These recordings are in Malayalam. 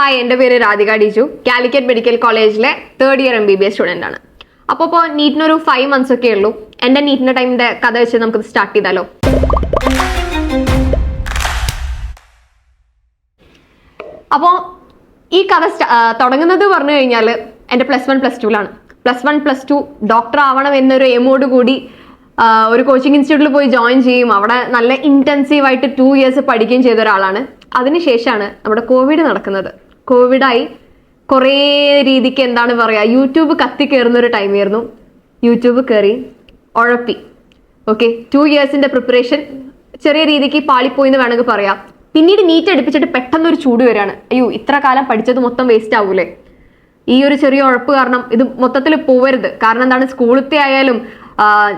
ഹായ്, എൻ്റെ പേര് രാധിക ഡിജു. കാലിക്കറ്റ് മെഡിക്കൽ കോളേജിലെ 3rd ഇയർ MBBS സ്റ്റുഡൻ്റ് ആണ്. അപ്പോൾ നീറ്റിനൊരു 5 months ഒക്കെ ഉള്ളൂ. എൻ്റെ നീറ്റിൻ്റെ ടൈമിൻ്റെ കഥ വെച്ച് നമുക്ക് സ്റ്റാർട്ട് ചെയ്താലോ? അപ്പോൾ ഈ കഥ തുടങ്ങുന്നത് പറഞ്ഞു കഴിഞ്ഞാൽ എൻ്റെ +1 +2ലാണ്. +1 +2 ഡോക്ടർ ആവണം എന്നൊരു എയിമോട് കൂടി ഒരു കോച്ചിങ് ഇൻസ്റ്റിറ്റ്യൂട്ടിൽ പോയി ജോയിൻ ചെയ്യും. അവിടെ നല്ല ഇൻറ്റൻസീവായിട്ട് 2 years പഠിക്കുകയും ചെയ്ത ഒരാളാണ്. അതിനുശേഷമാണ് നമ്മുടെ കോവിഡ് നടക്കുന്നത്. കോവിഡായി കുറേ രീതിക്ക് എന്താണ് പറയുക, യൂട്യൂബ് കത്തി കയറുന്ന ഒരു ടൈമായിരുന്നു. യൂട്യൂബ് കയറി ഉഴപ്പി. ഓക്കെ, 2 yearsന്റെ പ്രിപ്പറേഷൻ ചെറിയ രീതിക്ക് പാളിപ്പോയി എന്ന് വേണമെങ്കിൽ പറയാം. പിന്നീട് നീറ്റ് അടുപ്പിച്ചിട്ട് പെട്ടെന്നൊരു ചൂട് വരികയാണ്. അയ്യോ, ഇത്ര കാലം പഠിച്ചത് മൊത്തം വേസ്റ്റ് ആവൂലേ, ഈ ഒരു ചെറിയ ഉഴപ്പ് കാരണം ഇത് മൊത്തത്തിൽ പോവരുത്. കാരണം എന്താണ്, സ്കൂളത്തെ ആയാലും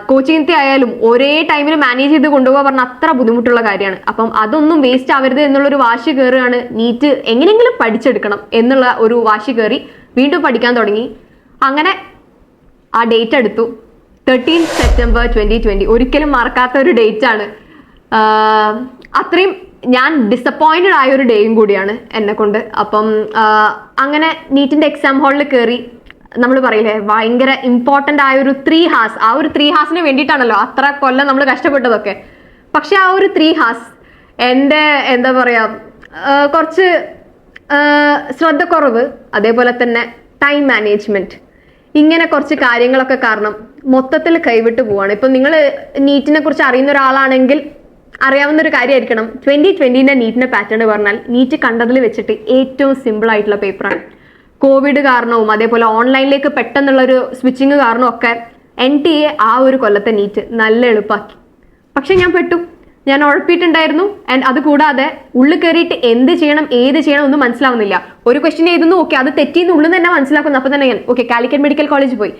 കോച്ചിങ്ങത്തെ ആയാലും ഒരേ ടൈമിൽ മാനേജ് ചെയ്ത് കൊണ്ടുപോകാൻ പറഞ്ഞാൽ അത്ര ബുദ്ധിമുട്ടുള്ള കാര്യമാണ്. അപ്പം അതൊന്നും വേസ്റ്റ് ആവരുത് എന്നുള്ളൊരു വാശി കയറുകയാണ്. നീറ്റ് എങ്ങനെയെങ്കിലും പഠിച്ചെടുക്കണം എന്നുള്ള ഒരു വാശി കയറി വീണ്ടും പഠിക്കാൻ തുടങ്ങി. അങ്ങനെ ആ ഡേറ്റ് എടുത്തു, 13 September 2020. ഒരിക്കലും മറക്കാത്ത ഒരു ഡേറ്റ് ആണ്. അത്രയും ഞാൻ ഡിസപ്പോയിന്റഡ് ആയ ഒരു ഡേയും കൂടിയാണ് എന്നെ കൊണ്ട്. അപ്പം അങ്ങനെ നീറ്റിന്റെ എക്സാം ഹാളിൽ കയറി. നമ്മൾ പറയില്ലേ, ഭയങ്കര ഇമ്പോർട്ടൻ്റ് ആയ ഒരു 3 hours. ആ ഒരു 3 hours വേണ്ടിയിട്ടാണല്ലോ അത്ര കൊല്ലം നമ്മൾ കഷ്ടപ്പെട്ടതൊക്കെ. പക്ഷെ ആ ഒരു 3 hours എൻ്റെ എന്താ പറയുക, കുറച്ച് ശ്രദ്ധക്കുറവ്, അതേപോലെ തന്നെ ടൈം മാനേജ്മെന്റ്, ഇങ്ങനെ കുറച്ച് കാര്യങ്ങളൊക്കെ കാരണം മൊത്തത്തിൽ കൈവിട്ട് പോവാണ്. ഇപ്പം നിങ്ങൾ നീറ്റിനെ കുറിച്ച് അറിയുന്ന ഒരാളാണെങ്കിൽ അറിയാവുന്ന ഒരു കാര്യമായിരിക്കണം, 2020 നീറ്റിന്റെ പാറ്റേൺ പറഞ്ഞാൽ നീറ്റ് കണ്ടതിൽ വെച്ചിട്ട് ഏറ്റവും സിമ്പിൾ ആയിട്ടുള്ള പേപ്പറാണ്. കോവിഡ് കാരണവും അതേപോലെ ഓൺലൈനിലേക്ക് പെട്ടെന്നുള്ളൊരു സ്വിച്ചിങ് കാരണവും ഒക്കെ NTA ആ ഒരു കൊല്ലത്തെ നീറ്റ് നല്ല എളുപ്പമാക്കി. പക്ഷെ ഞാൻ പെട്ടു, ഞാൻ ഉഴപ്പിയിട്ടുണ്ടായിരുന്നു. ആൻഡ് അത് കൂടാതെ ഉള്ളിൽ കയറിയിട്ട് എന്ത് ചെയ്യണം ഏത് ചെയ്യണം ഒന്നും മനസ്സിലാവുന്നില്ല. ഒരു ക്വസ്റ്റ്യൻ എഴുതുന്നു, ഓക്കെ അത് തെറ്റിന്ന് ഉള്ളിൽ തന്നെ മനസ്സിലാക്കുന്നു. അപ്പൊ തന്നെ ഞാൻ കാലിക്കറ്റ് മെഡിക്കൽ കോളേജ് പോയി,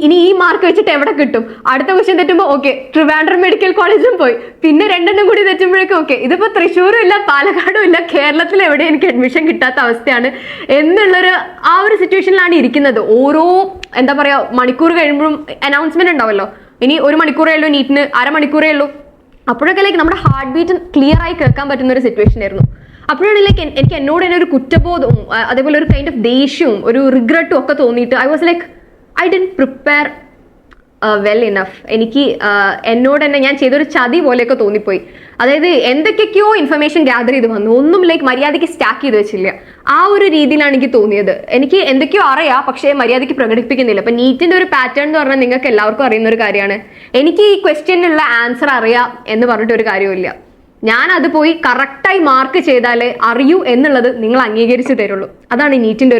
ഇനി ഈ മാർക്ക് വെച്ചിട്ട് എവിടെ കിട്ടും? അടുത്ത ക്വസ്റ്റ്യൻ തെറ്റുമ്പോൾ ട്രിവാൻഡ്രം മെഡിക്കൽ കോളേജും പോയി. പിന്നെ 2 കൂടി തെറ്റുമ്പോഴേക്കും ഇതിപ്പോ തൃശ്ശൂരും ഇല്ല, പാലക്കാടും ഇല്ല, കേരളത്തിൽ എവിടെ എനിക്ക് അഡ്മിഷൻ കിട്ടാത്ത അവസ്ഥയാണ് എന്നുള്ളൊരു ആ ഒരു സിറ്റുവേഷനിലാണ് ഇരിക്കുന്നത്. ഓരോ എന്താ പറയാ, മണിക്കൂർ കഴിയുമ്പോഴും അനൗൺസ്മെന്റ് ഉണ്ടാവല്ലോ, ഇനി 1 മണിക്കൂറേ ഉള്ളൂ നീറ്റിന്, അരമണിക്കൂറേ ഉള്ളൂ. അപ്പോഴൊക്കെ നമ്മുടെ ഹാർട്ട് ബീറ്റ് ക്ലിയർ ആയി കേൾക്കാൻ പറ്റുന്ന ഒരു സിറ്റുവേഷൻ ആയിരുന്നു. അപ്പോഴാണ് എനിക്ക് എന്നോട് തന്നെ ഒരു കുറ്റബോധവും അതേപോലെ ഒരു കൈൻഡ് ഓഫ് ദേഷ്യവും ഒരു റിഗ്രറ്റും ഒക്കെ തോന്നിയിട്ട് I was like I didn't prepare well enough. എനിക്ക് എന്നോട് തന്നെ ഞാൻ ചെയ്തൊരു ചതി പോലെയൊക്കെ തോന്നിപ്പോയി. അതായത് എന്തൊക്കെയൊക്കെയോ ഇൻഫർമേഷൻ ഗ്യാദർ ചെയ്ത് വന്നു, ഒന്നും മര്യാദയ്ക്ക് സ്റ്റാക്ക് ചെയ്ത് വെച്ചില്ല. ആ ഒരു രീതിയിലാണ് എനിക്ക് തോന്നിയത്. എനിക്ക് എന്തൊക്കെയോ അറിയാം, പക്ഷേ മര്യാദയ്ക്ക് പ്രകടിപ്പിക്കുന്നില്ല. അപ്പൊ നീറ്റിന്റെ ഒരു പാറ്റേൺ എന്ന് പറഞ്ഞാൽ നിങ്ങൾക്ക് എല്ലാവർക്കും അറിയുന്ന ഒരു കാര്യമാണ്. എനിക്ക് ഈ ക്വസ്റ്റ്യനുള്ള ആൻസർ അറിയാം എന്ന് പറഞ്ഞിട്ട് ഒരു കാര്യമില്ല. ഞാൻ അത് പോയി കറക്റ്റായി മാർക്ക് ചെയ്താലേ അറിയൂ എന്നുള്ളത് നിങ്ങൾ അംഗീകരിച്ച് തരുള്ളൂ. അതാണ് ഈ നീറ്റിന്റെ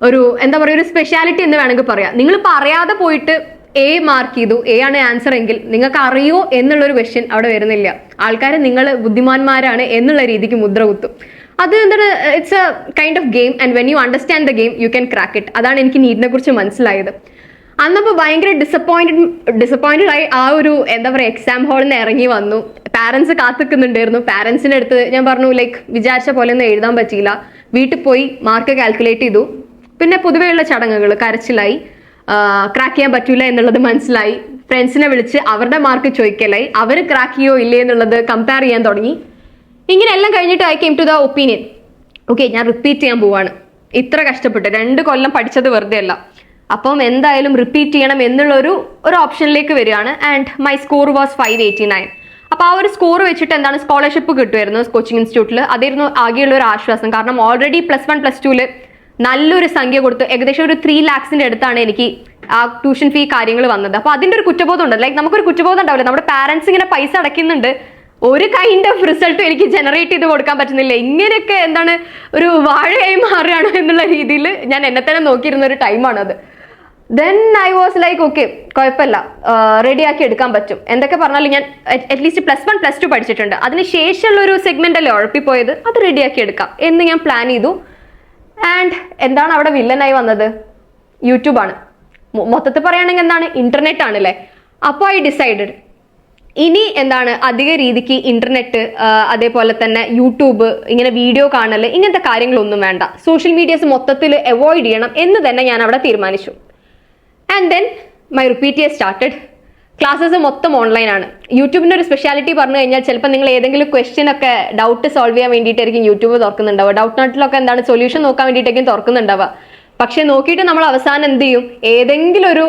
ഒരു എന്താ പറയുക, ഒരു സ്പെഷ്യാലിറ്റി എന്ന് വേണമെങ്കിൽ പറയാം. നിങ്ങളിപ്പോൾ അറിയാതെ പോയിട്ട് A മാർക്ക് ചെയ്തു, A ആണ് ആൻസർ എങ്കിൽ നിങ്ങൾക്ക് അറിയോ എന്നുള്ളൊരു ക്വസ്റ്റ്യൻ അവിടെ വരുന്നില്ല. ആൾക്കാർ നിങ്ങൾ ബുദ്ധിമാന്മാരാണ് എന്നുള്ള രീതിക്ക് മുദ്ര കുത്തും. അത് എന്താണ്, it's A kind of game and when you understand the game you can crack it. അതാണ് എനിക്ക് നീറ്റിനെ കുറിച്ച് മനസ്സിലായത്. അന്നപ്പോൾ ഭയങ്കര ഡിസപ്പോയിന്റഡ് ആയി ആ ഒരു എന്താ പറയുക എക്സാം ഹാളിൽ നിന്ന് ഇറങ്ങി വന്നു. പാരൻസ് കാത്തിക്കുന്നുണ്ടായിരുന്നു. പാരൻസിന്റെ അടുത്ത് ഞാൻ പറഞ്ഞു വിചാരിച്ച പോലെ ഒന്നും എഴുതാൻ പറ്റിയില്ല. വീട്ടിൽ പോയി മാർക്ക് കാൽക്കുലേറ്റ് ചെയ്തു. പിന്നെ പൊതുവെയുള്ള ചടങ്ങുകൾ, കരച്ചിലായി, ക്രാക്ക് ചെയ്യാൻ പറ്റൂല എന്നുള്ളത് മനസ്സിലായി. ഫ്രണ്ട്സിനെ വിളിച്ച് അവരുടെ മാർക്ക് ചോദിക്കലായി, അവർ ക്രാക്ക് ചെയ്യോ ഇല്ലേ എന്നുള്ളത് കമ്പയർ ചെയ്യാൻ തുടങ്ങി. ഇങ്ങനെ എല്ലാം കഴിഞ്ഞിട്ട് I came to the opinion, ഞാൻ റിപ്പീറ്റ് ചെയ്യാൻ പോവാണ്. ഇത്ര കഷ്ടപ്പെട്ട് 2 കൊല്ലം പഠിച്ചത് വെറുതെ അല്ല, അപ്പം എന്തായാലും റിപ്പീറ്റ് ചെയ്യണം എന്നുള്ളൊരു ഓപ്ഷനിലേക്ക് വരികയാണ്. And my score was 589. അപ്പൊ ആ ഒരു സ്കോർ വെച്ചിട്ട് എന്താണ്, സ്കോളർഷിപ്പ് കിട്ടുമായിരുന്നു കോച്ചിങ് ഇൻസ്റ്റിറ്റ്യൂട്ടിൽ. അതായിരുന്നു ആകെയുള്ള ഒരു ആശ്വാസം. കാരണം ഓൾറെഡി +1 +2 നല്ലൊരു സംഖ്യ കൊടുത്ത് ഏകദേശം ഒരു 3 lakhs അടുത്താണ് എനിക്ക് ആ ട്യൂഷൻ ഫീ കാര്യങ്ങൾ വന്നത്. അപ്പൊ അതിന്റെ ഒരു കുറ്റബോധം ഉണ്ട്. നമുക്കൊരു കുറ്റബോധം ഉണ്ടാവില്ല, നമ്മുടെ പാരന്റ്സ് ഇങ്ങനെ പൈസ അടയ്ക്കുന്നുണ്ട്, ഒരു കൈൻഡ് ഓഫ് റിസൾട്ടും എനിക്ക് ജനറേറ്റ് ചെയ്ത് കൊടുക്കാൻ പറ്റുന്നില്ല. ഇങ്ങനെയൊക്കെ എന്താണ് ഒരു വാഴയായി മാറുകയാണോ എന്നുള്ള രീതിയിൽ ഞാൻ എന്നെ തന്നെ നോക്കിയിരുന്ന ഒരു ടൈമാണത്. ദെൻ ഐ വാസ് ലൈക്ക് കുഴപ്പമില്ല, റെഡിയാക്കി എടുക്കാൻ പറ്റും. എന്തൊക്കെ പറഞ്ഞാലും ഞാൻ അറ്റ്ലീസ്റ്റ് +1 +2 പഠിച്ചിട്ടുണ്ട്. അതിന് ശേഷമുള്ള ഒരു സെഗ്മെന്റ് അല്ലേ ഉഴപ്പിപ്പോയത്, അത് റെഡിയാക്കി എടുക്കാം എന്ന് ഞാൻ പ്ലാൻ ചെയ്തു. ആൻഡ് എന്താണ് അവിടെ വില്ലനായി വന്നത്? യൂട്യൂബാണ്. മൊത്തത്തിൽ പറയുകയാണെങ്കിൽ എന്താണ്, ഇന്റർനെറ്റ് ആണല്ലേ. അപ്പോൾ ഐ ഡിസൈഡഡ് ഇനി എന്താണ് അധിക രീതിക്ക് ഇന്റർനെറ്റ്, അതേപോലെ തന്നെ യൂട്യൂബ്, ഇങ്ങനെ വീഡിയോ കാണല്, ഇങ്ങനത്തെ കാര്യങ്ങളൊന്നും വേണ്ട. സോഷ്യൽ മീഡിയസ് മൊത്തത്തിൽ അവോയ്ഡ് ചെയ്യണം എന്ന് തന്നെ ഞാൻ അവിടെ തീരുമാനിച്ചു. And then my repeat year started. Classes മൊത്തം ഓൺലൈനാണ്. യൂട്യൂബിന്റെ ഒരു സ്പെഷ്യാലിറ്റി പറഞ്ഞു കഴിഞ്ഞാൽ ചിലപ്പോൾ നിങ്ങൾ ഏതെങ്കിലും ക്വസ്റ്റ്യൻ ഒക്കെ ഡൗട്ട് സോൾവ് ചെയ്യാൻ വേണ്ടിയിട്ടായിരിക്കും യൂട്യൂബ് തുറക്കുന്നുണ്ടാവുക. ഡൗട്ട് നോട്ടിലൊക്കെ എന്താണ് സൊല്യൂഷൻ നോക്കാൻ വേണ്ടിയിട്ടായിരിക്കും തുറക്കുന്നുണ്ടാവുക. പക്ഷെ നോക്കിയിട്ട് നമ്മൾ അവസാനം എന്ത് ചെയ്യും, ഏതെങ്കിലും ഒരു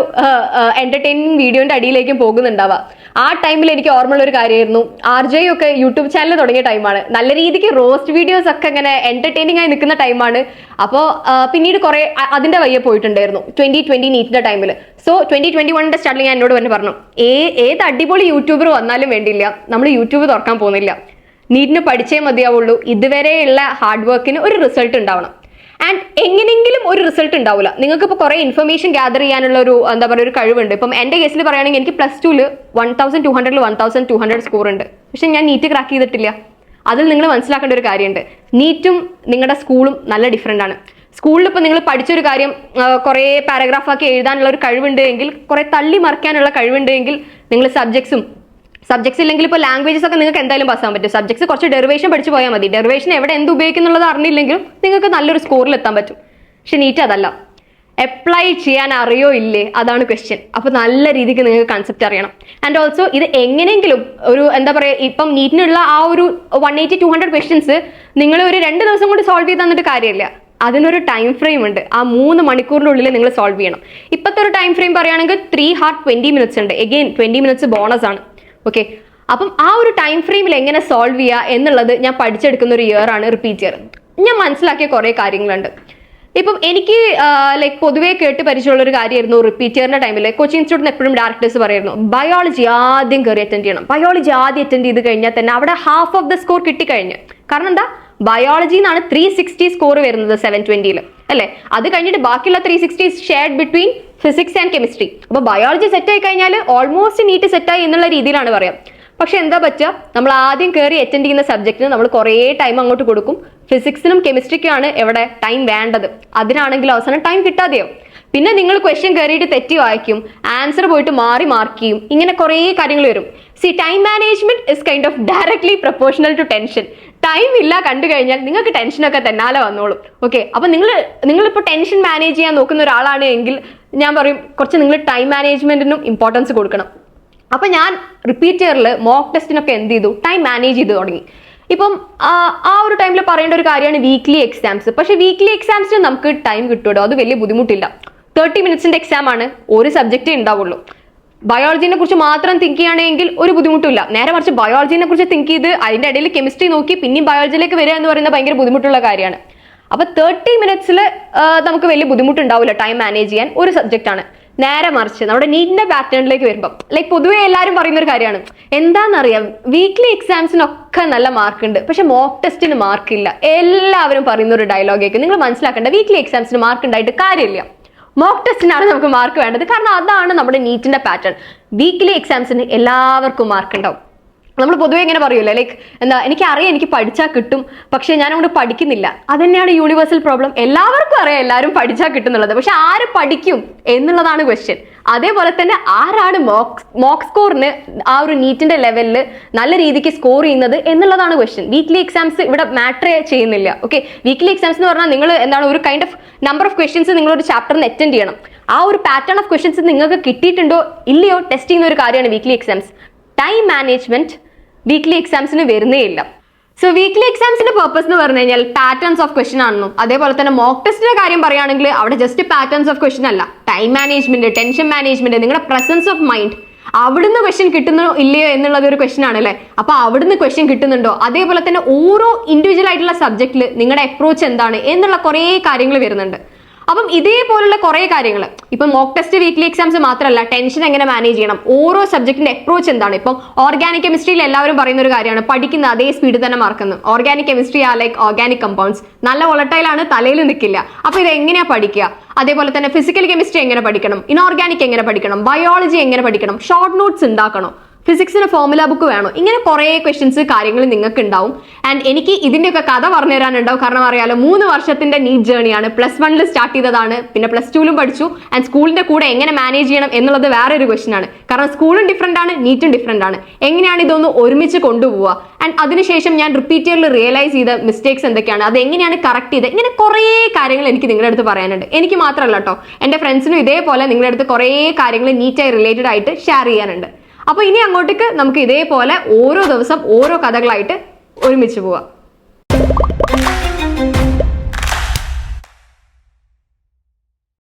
എന്റർടൈനിങ് വീഡിയോന്റെ അടിയിലേക്കും പോകുന്നുണ്ടാവുക. ആ ടൈമിൽ എനിക്ക് ഓർമ്മയുള്ള ഒരു കാര്യമായിരുന്നു, RJ ഒക്കെ യൂട്യൂബ് ചാനൽ തുടങ്ങിയ ടൈമാണ്. നല്ല രീതിക്ക് റോസ്റ്റ് വീഡിയോസ് ഒക്കെ ഇങ്ങനെ എന്റർടൈനിങ് ആയി നിൽക്കുന്ന ടൈമാണ്. അപ്പോൾ പിന്നീട് കുറെ അതിന്റെ വയ്യെ പോയിട്ടുണ്ടായിരുന്നു 2020 നീറ്റിന്റെ ടൈമിൽ. സോ 2021 സ്റ്റാർട്ടിൽ ഞാൻ എന്നോട് തന്നെ പറഞ്ഞു, ഏത് അടിപൊളി യൂട്യൂബർ വന്നാലും വേണ്ടിയില്ല, നമ്മൾ യൂട്യൂബ് തുറക്കാൻ പോകുന്നില്ല. നീറ്റിന് പഠിച്ചേ മതിയാവുള്ളൂ. ഇതുവരെയുള്ള ഹാർഡ് വർക്കിന് ഒരു റിസൾട്ട് ഉണ്ടാവണം. ആൻഡ് എങ്ങനെയെങ്കിലും ഒരു റിസൾട്ട് ഉണ്ടാവില്ല. നിങ്ങൾക്ക് ഇപ്പോൾ കുറെ ഇൻഫർമേഷൻ ഗ്യാദർ ചെയ്യാനുള്ള ഒരു എന്താ പറയുക ഒരു കഴിവുണ്ട്. ഇപ്പം എൻ്റെ കേസിൽ പറയുകയാണെങ്കിൽ എനിക്ക് +2 1200 1200 സ്കോർ ഉണ്ട്. പക്ഷെ ഞാൻ നീറ്റ് ക്രാക്ക് ചെയ്തിട്ടില്ല. അതിൽ നിങ്ങൾ മനസ്സിലാക്കേണ്ട ഒരു കാര്യമുണ്ട്, നീറ്റും നിങ്ങളുടെ സ്കൂളും നല്ല ഡിഫറെൻ്റ് ആണ്. സ്കൂളിൽ ഇപ്പോൾ നിങ്ങൾ പഠിച്ചൊരു കാര്യം കുറേ പാരഗ്രാഫാക്കി എഴുതാനുള്ള ഒരു കഴിവുണ്ട് എങ്കിൽ, കുറെ തള്ളി മറിക്കാനുള്ള കഴിവുണ്ട് എങ്കിൽ, നിങ്ങൾ സബ്ജക്ട്സ് ഇല്ലെങ്കിൽ ഇപ്പോൾ ലാംഗ്വേജസ് ഒക്കെ നിങ്ങൾക്ക് എന്തായാലും പാസ്സാൻ പറ്റും. സബ്ജക്ട്സ് കുറച്ച് ഡെറിവേഷൻ പഠിച്ചു പോയാൽ മതി. ഡെറിവേഷൻ എവിടെ എന്ത് ഉപയോഗിക്കുന്നുള്ളത് അറിഞ്ഞില്ലെങ്കിലും നിങ്ങൾക്ക് നല്ലൊരു സ്കോറിൽ എത്താൻ പറ്റും. പക്ഷെ നീറ്റ് അതല്ല. അപ്ലൈ ചെയ്യാൻ അറിയോ ഇല്ലേ, അതാണ് ക്വസ്റ്റ്യൻ. അപ്പോൾ നല്ല രീതിക്ക് നിങ്ങൾക്ക് കൺസെപ്റ്റ് അറിയണം. ആൻഡ് ഓൾസോ ഇത് എങ്ങനെയെങ്കിലും ഒരു എന്താ പറയുക, ഇപ്പം നീറ്റിനുള്ള ആ ഒരു 180-200 ക്വസ്റ്റ്യൻസ് നിങ്ങൾ ഒരു 2 ദിവസം കൊണ്ട് സോൾവ് ചെയ്ത് തന്നിട്ട് കാര്യമില്ല. അതിനൊരു ടൈം ഫ്രെയിം ഉണ്ട്. ആ 3 മണിക്കൂറിനുള്ളിൽ നിങ്ങൾ സോൾവ് ചെയ്യണം. ഇപ്പോഴത്തെ ഒരു ടൈം ഫ്രെയിം പറയുകയാണെങ്കിൽ 3 ഹാർഡ് 20 മിനിറ്റ്സ് ഉണ്ട്. എഗെയിൻ 20 മിനിറ്റ്സ് ബോണസ് ആണ്. ഓക്കെ, അപ്പം ആ ഒരു ടൈം ഫ്രെയിമിൽ എങ്ങനെ സോൾവ് ചെയ്യുക എന്നുള്ളത് ഞാൻ പഠിച്ചെടുക്കുന്ന ഒരു ഇയർ ആണ് റിപ്പീറ്റ് ഇയർ. ഞാൻ മനസ്സിലാക്കിയ കുറേ കാര്യങ്ങളുണ്ട്. ഇപ്പം എനിക്ക് പൊതുവേ കേട്ട് പരിചയമുള്ള ഒരു കാര്യമായിരുന്നു റിപ്പീറ്റ് ഇയറിന്റെ ടൈമിൽ കോച്ചിങ് ഇൻസ്റ്റിറ്റ്യൂട്ടിന് എപ്പോഴും ഡയറക്ടേഴ്സ് പറയുന്നു, ബയോളജി ആദ്യം കയറി അറ്റൻഡ് ചെയ്യണം. ബയോളജി ആദ്യം അറ്റൻഡ് ചെയ്ത് കഴിഞ്ഞാൽ തന്നെ അവിടെ ഹാഫ് ഓഫ് ദ സ്കോർ കിട്ടിക്കഴിഞ്ഞ്. കാരണം എന്താ, ബയോളജിന്നാണ് 360 സ്കോർ വരുന്നത് 720 അല്ലെ. അത് കഴിഞ്ഞിട്ട് ബാക്കിയുള്ള 360 shared between physics and chemistry. അപ്പോൾ ബയോളജി സെറ്റ് ആയി കഴിഞ്ഞാൽ ഓൾമോസ്റ്റ് നീറ്റ് സെറ്റായി എന്നുള്ള രീതിയിലാണ് പറയാം. പക്ഷെ എന്താ പറ്റുക, നമ്മൾ ആദ്യം കയറി അറ്റൻഡ് ചെയ്യുന്ന സബ്ജക്റ്റിന് നമ്മൾ കുറേ ടൈം അങ്ങോട്ട് കൊടുക്കും. ഫിസിക്സിനും കെമിസ്ട്രിക്കാണ് എവിടെ ടൈം വേണ്ടത്. അതിനാണെങ്കിൽ അവസാനം ടൈം കിട്ടാതെയാവും. പിന്നെ നിങ്ങൾ ക്വസ്റ്റ്യൻ കയറിയിട്ട് തെറ്റി വായിക്കും, ആൻസർ പോയിട്ട് മാറി മാർക്ക് ചെയ്യും. ഇങ്ങനെ കുറേ കാര്യങ്ങൾ വരും. Time management is kind of directly proportional to tension. Time ഇല്ല കണ്ടു കഴിഞ്ഞാൽ നിങ്ങൾക്ക് ടെൻഷനൊക്കെ തന്നാലെ വന്നോളും. ഓക്കെ, അപ്പൊ നിങ്ങളിപ്പോൾ ടെൻഷൻ മാനേജ് ചെയ്യാൻ നോക്കുന്ന ഒരാളാണ് എങ്കിൽ ഞാൻ പറയും കുറച്ച് നിങ്ങൾ ടൈം മാനേജ്മെന്റിനും ഇമ്പോർട്ടൻസ് കൊടുക്കണം. അപ്പൊ ഞാൻ റിപ്പീറ്റ് ഇയറിൽ മോക്ക് ടെസ്റ്റിനൊക്കെ എന്ത് ചെയ്തു, ടൈം മാനേജ് ചെയ്ത് തുടങ്ങി. ഇപ്പം ആ ഒരു ടൈമിൽ പറയേണ്ട ഒരു കാര്യമാണ് വീക്ക്ലി എക്സാംസ്. പക്ഷെ വീക്ക്ലി എക്സാംസിന് നമുക്ക് ടൈം കിട്ടുമോ, അത് വലിയ ബുദ്ധിമുട്ടില്ല. 30 മിനിറ്റ്സിന്റെ എക്സാം ആണ്, ഒരു സബ്ജക്റ്റേ ഉണ്ടാവുള്ളൂ. ബയോളജിനെ കുറിച്ച് മാത്രം തിങ്ക് ചെയ്യുകയാണെങ്കിൽ ഒരു ബുദ്ധിമുട്ടില്ല. നേരെ മറിച്ച് ബയോളജിനെ കുറിച്ച് തിങ്ക് ചെയ്ത് അതിന്റെ ഇടയിൽ കെമിസ്ട്രി നോക്കി പിന്നെയും ബയോളജിയിലേക്ക് വരിക എന്ന് പറയുന്നത് ഭയങ്കര ബുദ്ധിമുട്ടുള്ള കാര്യമാണ്. അപ്പൊ 30 മിനിറ്റ്സിൽ നമുക്ക് വലിയ ബുദ്ധിമുട്ടുണ്ടാവില്ല ടൈം മാനേജ് ചെയ്യാൻ. ഒരു സബ്ജക്റ്റ് ആണ്. നേരെ മറിച്ച് നമ്മുടെ നീറ്റിന്റെ പാറ്റേണിലേക്ക് വരുമ്പോൾ പൊതുവെ എല്ലാവരും പറയുന്ന ഒരു കാര്യമാണ്, എന്താണെന്നറിയാം, വീക്ക്ലി എക്സാംസിനൊക്കെ നല്ല മാർക്ക് ഉണ്ട്, പക്ഷെ മോക്ക് ടെസ്റ്റിന് മാർക്ക് ഇല്ല. എല്ലാവരും പറയുന്ന ഒരു ഡയലോഗേക്ക് നിങ്ങൾ മനസ്സിലാക്കേണ്ട, വീക്ക്ലി എക്സാംസിന് മാർക്ക് ഉണ്ടായിട്ട് കാര്യമില്ല. മോക്ക് ടെസ്റ്റിനാണ് നമുക്ക് മാർക്ക് വേണ്ടത്. കാരണം അതാണ് നമ്മുടെ നീറ്റിന്റെ പാറ്റേൺ. വീക്ക്ലി എക്സാംസിന് എല്ലാവർക്കും മാർക്ക് ഉണ്ടാവും. നമ്മൾ പൊതുവെ ഇങ്ങനെ പറയുമല്ലോ, എനിക്കറിയാം എനിക്ക് പഠിച്ചാൽ കിട്ടും, പക്ഷെ ഞാൻ അങ്ങോട്ട് പഠിക്കുന്നില്ല. അത് തന്നെയാണ് യൂണിവേഴ്സൽ പ്രോബ്ലം. എല്ലാവർക്കും അറിയാം എല്ലാവരും പഠിച്ചാൽ കിട്ടുന്നുള്ളത്, പക്ഷെ ആര് പഠിക്കും എന്നുള്ളതാണ് ക്വസ്റ്റ്യൻ. അതേപോലെ തന്നെ ആരാണ് മോക്ക് സ്കോറിന് ആ ഒരു നീറ്റിന്റെ ലെവലിൽ നല്ല രീതിക്ക് സ്കോർ ചെയ്യുന്നത് എന്നുള്ളതാണ് ക്വസ്റ്റ്യൻ. വീക്ക്ലി എക്സാംസ് ഇവിടെ മാറ്റർ ചെയ്യുന്നില്ല. ഓക്കെ, വീക്ക്ലി എക്സാംസ് എന്ന് പറഞ്ഞാൽ നിങ്ങൾ എന്താണ് ഒരു kind of number of questions നിങ്ങളൊരു ചാപ്റ്ററിന് അറ്റൻഡ് ചെയ്യണം. ആ ഒരു പാറ്റേൺ ഓഫ് ക്വസ്റ്റ്യൻസ് നിങ്ങൾക്ക് കിട്ടിയിട്ടുണ്ടോ ഇല്ലയോ ടെസ്റ്റ് ചെയ്യുന്ന ഒരു കാര്യമാണ് weekly exams. Time management weekly എക്സാംസിന് വരുന്നേ ഇല്ല. സോ വീക്ക്ലി എക്സാംസിന്റെ പർപ്പസ് എന്ന് പറഞ്ഞു കഴിഞ്ഞാൽ പാറ്റേൺസ് ഓഫ് ക്വസ്റ്റൻ ആണെന്നും, അതേപോലെ തന്നെ മോക്ക് ടെസ്റ്റിന്റെ കാര്യം പറയുകയാണെങ്കിൽ അവിടെ ജസ്റ്റ് പാറ്റേൺസ് ഓഫ് ക്വസ്റ്റൻ അല്ല, ടൈം മാനേജ്മെന്റ്, ടെൻഷൻ മാനേജ്മെന്റ്, നിങ്ങളുടെ പ്രസൻസ് ഓഫ് മൈൻഡ്, അവിടുന്ന് ക്വസ്റ്റ്യൻ കിട്ടുന്നോ ഇല്ലയോ എന്നുള്ളത് ഒരു ക്വസ്റ്റൻ ആണ് അല്ലേ. അപ്പൊ അവിടുന്ന് ക്വസ്റ്റ്യൻ കിട്ടുന്നുണ്ടോ, അതേപോലെ തന്നെ ഓരോ ഇൻഡിവിജ്വൽ ആയിട്ടുള്ള സബ്ജക്റ്റിൽ നിങ്ങളുടെ അപ്രോച്ച് എന്താണ് എന്നുള്ള കുറേ കാര്യങ്ങൾ വരുന്നുണ്ട്. അപ്പം ഇതേപോലുള്ള കുറേ കാര്യങ്ങൾ ഇപ്പം മോക്ക് ടെസ്റ്റ് വീക്ക്ലി എക്സാംസ് മാത്രമല്ല, ടെൻഷൻ എങ്ങനെ മാനേജ് ചെയ്യണം, ഓരോ സബ്ജക്റ്റിന്റെ അപ്രോച്ച് എന്താണ്. ഇപ്പം ഓർഗാനിക് കെമിസ്ട്രിയിൽ എല്ലാവരും പറയുന്ന ഒരു കാര്യമാണ്, പഠിക്കുന്ന അതേ സ്പീഡ് തന്നെ മറക്കുന്നു. ഓർഗാനിക് കെമിസ്ട്രി ഓർഗാനിക് കമ്പൗണ്ട്സ് നല്ല വോളട്ടൈലാണ്, തലയിൽ നിൽക്കില്ല. അപ്പൊ ഇത് എങ്ങനെയാ പഠിക്കുക? അതേപോലെ തന്നെ ഫിസിക്കൽ കെമിസ്ട്രി എങ്ങനെ പഠിക്കണം, ഇനോർഗാനിക് എങ്ങനെ പഠിക്കണം, ബയോളജി എങ്ങനെ പഠിക്കണം, ഷോർട്ട് നോട്ട്സ് ഉണ്ടാക്കണോ, ഫിസിക്സിന് ഫോർമുല ബുക്ക് വേണോ, ഇങ്ങനെ കുറേ ക്വസ്റ്റ്യൻസ് കാര്യങ്ങൾ നിങ്ങൾക്ക് ഉണ്ടാവും. ആൻഡ് എനിക്ക് ഇതിന്റെയൊക്കെ കഥ പറഞ്ഞു തരാനുണ്ടാവും. കാരണം അറിയാലോ, 3 വർഷത്തിന്റെ നീറ്റ് ജേണിയാണ്. +1 സ്റ്റാർട്ട് ചെയ്തതാണ്, പിന്നെ +2 പഠിച്ചു. ആൻഡ് സ്കൂളിന്റെ കൂടെ എങ്ങനെ മാനേജ് ചെയ്യണം എന്നുള്ളത് വേറെ ഒരു ക്വസ്റ്റൻ ആണ്. കാരണം സ്കൂളും ഡിഫറെന്റ് ആണ്, നീറ്റും ഡിഫറെന്റ് ആണ്. എങ്ങനെയാണ് ഇതൊന്ന് ഒരുമിച്ച് കൊണ്ടുപോവുക? ആൻഡ് അതിനുശേഷം ഞാൻ റിപ്പീറ്റ് ഇയറിൽ റിയലൈസ് ചെയ്ത മിസ്റ്റേക്സ് എന്തൊക്കെയാണ്, അത് എങ്ങനെയാണ് കറക്റ്റ് ചെയ്ത്, ഇങ്ങനെ കുറേ കാര്യങ്ങൾ എനിക്ക് നിങ്ങളുടെ അടുത്ത് പറയാനുണ്ട്. എനിക്ക് മാത്രമല്ല കേട്ടോ, എൻ്റെ ഫ്രണ്ട്സിനും ഇതേപോലെ നിങ്ങളുടെ അടുത്ത് കുറേ കാര്യങ്ങൾ നീറ്റായി റിലേറ്റഡ് ആയിട്ട് ഷെയർ ചെയ്യാനുണ്ട്. അപ്പോൾ ഇനി അങ്ങോട്ടേക്ക് നമുക്ക് ഇതേപോലെ ഓരോ ദിവസം ഓരോ കഥകളായിട്ട് ഒരുമിച്ച് പോവാം.